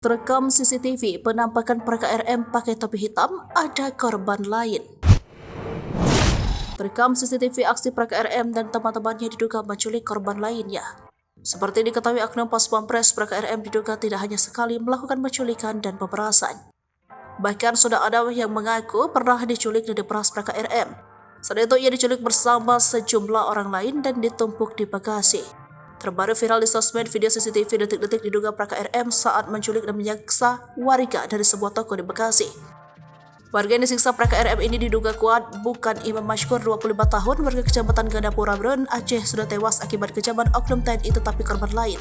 Terekam CCTV penampakan para KRM pakai topi hitam, ada korban lain. Terekam CCTV aksi para KRM dan teman-temannya diduga menculik korban lainnya. Seperti diketahui oknum Pas Pampres, para KRM diduga tidak hanya sekali melakukan penculikan dan pemerasan. Bahkan sudah ada yang mengaku pernah diculik dan diperas para KRM. Saat itu ia diculik bersama sejumlah orang lain dan ditumpuk di bagasi. Terbaru viral di sosmed video CCTV detik-detik diduga para KRM saat menculik dan menyiksa warga dari sebuah toko di Bekasi. Warga yang disiksa para KRM ini diduga kuat bukan Imam Mashkur 25 tahun warga Kecamatan Gandapura Brun, Aceh sudah tewas akibat kejaman oknum TNI tetapi korban lain.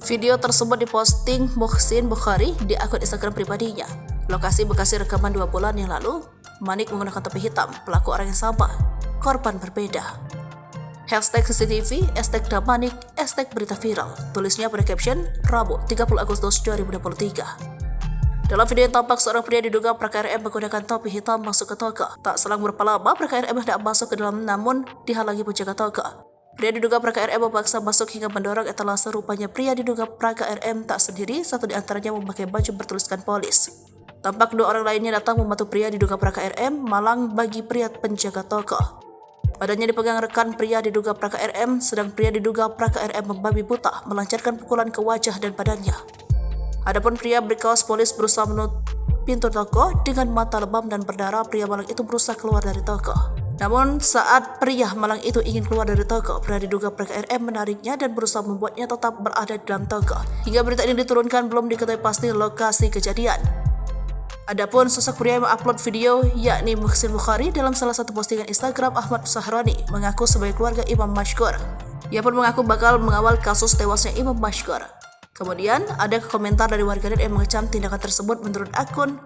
Video tersebut diposting Muhsin Bukhari di akun Instagram pribadinya. Lokasi Bekasi rekaman 2 bulan yang lalu, Manik menggunakan topi hitam, pelaku orang yang sama, korban berbeda. Hashtag CCTV, hashtag Damanik, hashtag berita viral. Tulisnya pada caption, Rabu 30 Agustus 2023. Dalam video yang tampak seorang pria diduga para KRM menggunakan topi hitam masuk ke toko. Tak selang berapa lama, para KRM hendak masuk ke dalam namun dihalangi penjaga toko. Pria diduga para KRM memaksa masuk hingga mendorong etalase. Rupanya pria diduga para KRM tak sendiri, satu di antaranya memakai baju bertuliskan polis. Tampak 2 orang lainnya datang membantu pria diduga para KRM malang bagi pria penjaga toko. Badannya dipegang rekan pria diduga pra KRM, sedang pria diduga pra KRM membabi buta melancarkan pukulan ke wajah dan badannya. Adapun pria berkaos polis berusaha menutup pintu toko dengan mata lebam dan berdarah. Pria malang itu berusaha keluar dari toko. Namun saat pria malang itu ingin keluar dari toko, pria diduga pra KRM menariknya dan berusaha membuatnya tetap berada di dalam toko. Hingga berita ini diturunkan belum diketahui pasti lokasi kejadian. Adapun sosok pria yang mengupload video yakni Muhsin Bukhari dalam salah satu postingan Instagram, Ahmad Sahroni mengaku sebagai keluarga Imam Mashkur. Ia pun mengaku bakal mengawal kasus tewasnya Imam Mashkur. Kemudian ada komentar dari warganet yang mengecam tindakan tersebut menurut akun